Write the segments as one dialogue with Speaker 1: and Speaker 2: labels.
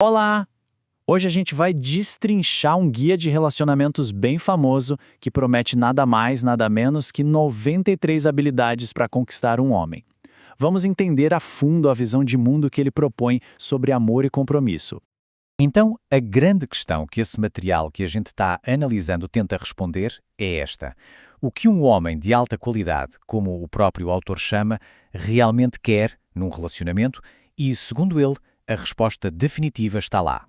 Speaker 1: Olá! Hoje a gente vai destrinchar um guia de relacionamentos bem famoso que promete nada mais, nada menos que 93 habilidades para conquistar um homem. Vamos entender a fundo a visão de mundo que ele propõe sobre amor e compromisso.
Speaker 2: Então, a grande questão que esse material que a gente está analisando tenta responder é esta: o que um homem de alta qualidade, como o próprio autor chama, realmente quer num relacionamento e, segundo ele, a resposta definitiva está lá.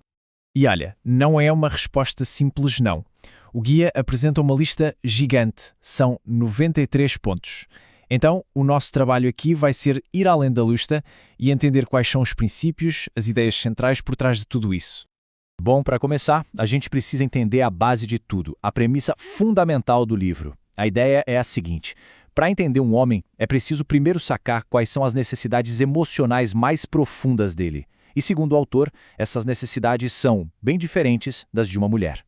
Speaker 3: E olha, não é uma resposta simples não. O guia apresenta uma lista gigante, são 93 pontos. Então, o nosso trabalho aqui vai ser ir além da lista e entender quais são os princípios, as ideias centrais por trás de tudo isso.
Speaker 2: Bom, para começar, a gente precisa entender a base de tudo, a premissa fundamental do livro. A ideia é a seguinte: para entender um homem, é preciso primeiro sacar quais são as necessidades emocionais mais profundas dele. E segundo o autor, essas necessidades são bem diferentes das de uma mulher.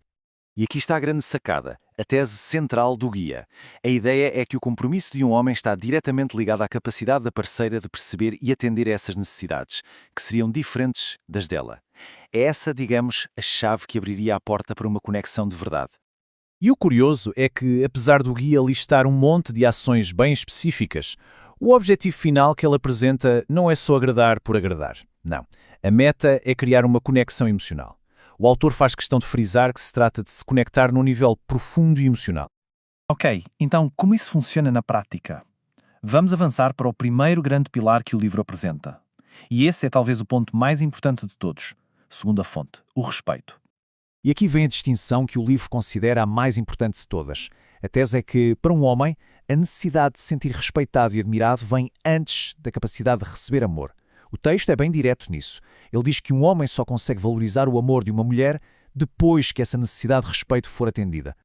Speaker 4: E aqui está a grande sacada, a tese central do guia. A ideia é que o compromisso de um homem está diretamente ligado à capacidade da parceira de perceber e atender a essas necessidades, que seriam diferentes das dela. É essa, digamos, a chave que abriria a porta para uma conexão de verdade.
Speaker 3: E o curioso é que, apesar do guia listar um monte de ações bem específicas, o objetivo final que ele apresenta não é só agradar por agradar. Não. A meta é criar uma conexão emocional. O autor faz questão de frisar que se trata de se conectar num nível profundo e emocional.
Speaker 5: Ok, então como isso funciona na prática? Vamos avançar para o primeiro grande pilar que o livro apresenta. E esse é talvez o ponto mais importante de todos, segundo a fonte, o respeito.
Speaker 2: E aqui vem a distinção que o livro considera a mais importante de todas. A tese é que, para um homem, a necessidade de se sentir respeitado e admirado vem antes da capacidade de receber amor. O texto é bem direto nisso. Ele diz que um homem só consegue valorizar o amor de uma mulher depois que essa necessidade de respeito for atendida.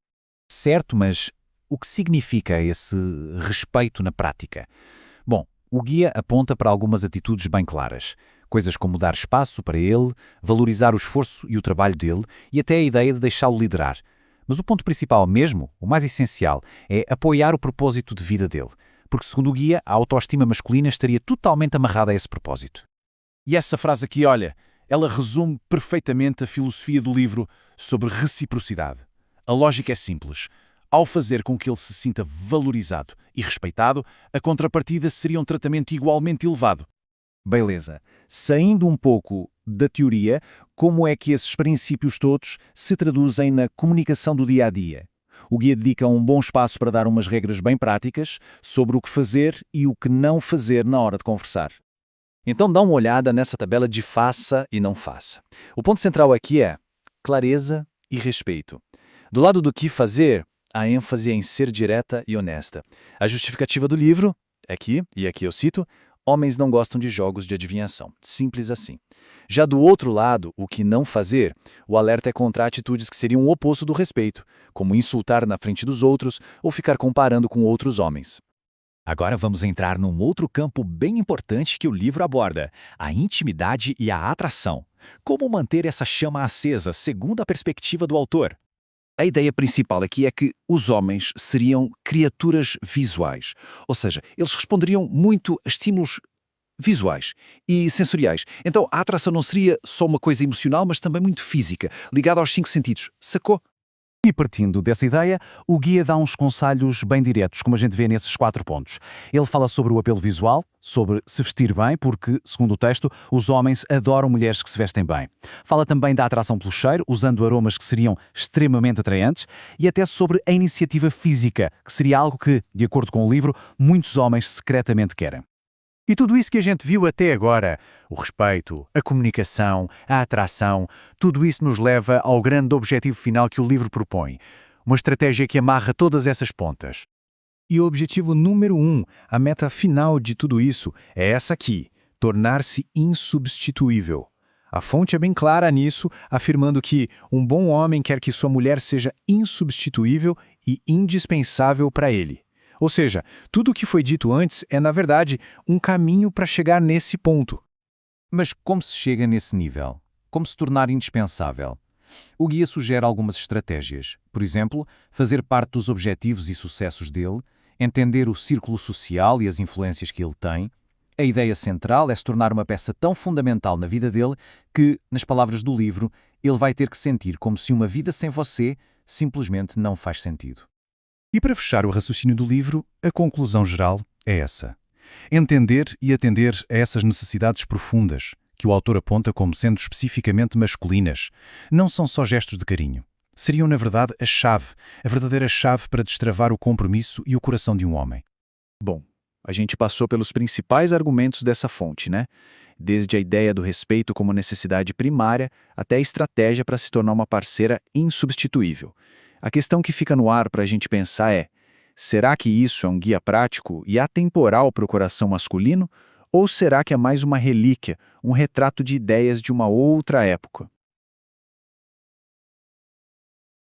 Speaker 2: Certo, mas o que significa esse respeito na prática? Bom, o guia aponta para algumas atitudes bem claras. Coisas como dar espaço para ele, valorizar o esforço e o trabalho dele e até a ideia de deixá-lo liderar. Mas o ponto principal mesmo, o mais essencial, é apoiar o propósito de vida dele. Porque, segundo o guia, a autoestima masculina estaria totalmente amarrada a esse propósito.
Speaker 6: E essa frase aqui, olha, ela resume perfeitamente a filosofia do livro sobre reciprocidade. A lógica é simples. Ao fazer com que ele se sinta valorizado e respeitado, a contrapartida seria um tratamento igualmente elevado.
Speaker 2: Beleza. Saindo um pouco da teoria, como é que esses princípios todos se traduzem na comunicação do dia a dia? O guia dedica um bom espaço para dar umas regras bem práticas sobre o que fazer e o que não fazer na hora de conversar.
Speaker 1: Então dá uma olhada nessa tabela de faça e não faça. O ponto central aqui é clareza e respeito. Do lado do que fazer, a ênfase é em ser direta e honesta. A justificativa do livro, aqui eu cito, homens não gostam de jogos de adivinhação. Simples assim. Já do outro lado, o que não fazer, o alerta é contra atitudes que seriam o oposto do respeito, como insultar na frente dos outros ou ficar comparando com outros homens.
Speaker 7: Agora vamos entrar num outro campo bem importante que o livro aborda: a intimidade e a atração. Como manter essa chama acesa, segundo a perspectiva do autor?
Speaker 4: A ideia principal aqui é que os homens seriam criaturas visuais, ou seja, eles responderiam muito a estímulos visuais e sensoriais. Então a atração não seria só uma coisa emocional, mas também muito física, ligada aos 5 sentidos. Sacou?
Speaker 2: E partindo dessa ideia, o guia dá uns conselhos bem diretos, como a gente vê nesses 4 pontos. Ele fala sobre o apelo visual, sobre se vestir bem, porque, segundo o texto, os homens adoram mulheres que se vestem bem. Fala também da atração pelo cheiro, usando aromas que seriam extremamente atraentes, e até sobre a iniciativa física, que seria algo que, de acordo com o livro, muitos homens secretamente querem. E tudo isso que a gente viu até agora, o respeito, a comunicação, a atração, tudo isso nos leva ao grande objetivo final que o livro propõe. Uma estratégia que amarra todas essas pontas.
Speaker 3: E o objetivo número 1, a meta final de tudo isso, é essa aqui: tornar-se insubstituível. A fonte é bem clara nisso, afirmando que um bom homem quer que sua mulher seja insubstituível e indispensável para ele. Ou seja, tudo o que foi dito antes é, na verdade, um caminho para chegar nesse ponto.
Speaker 2: Mas como se chega nesse nível? Como se tornar indispensável? O guia sugere algumas estratégias. Por exemplo, fazer parte dos objetivos e sucessos dele, entender o círculo social e as influências que ele tem, A ideia central é se tornar uma peça tão fundamental na vida dele que, nas palavras do livro, ele vai ter que sentir como se uma vida sem você simplesmente não faz sentido.
Speaker 3: E para fechar o raciocínio do livro, a conclusão geral é essa. Entender e atender a essas necessidades profundas, que o autor aponta como sendo especificamente masculinas, não são só gestos de carinho. Seriam, na verdade, a verdadeira chave para destravar o compromisso e o coração de um homem.
Speaker 1: Bom, a gente passou pelos principais argumentos dessa fonte, né? Desde a ideia do respeito como necessidade primária até a estratégia para se tornar uma parceira insubstituível. A questão que fica no ar para a gente pensar é: será que isso é um guia prático e atemporal para o coração masculino? Ou será que é mais uma relíquia, um retrato de ideias de uma outra época?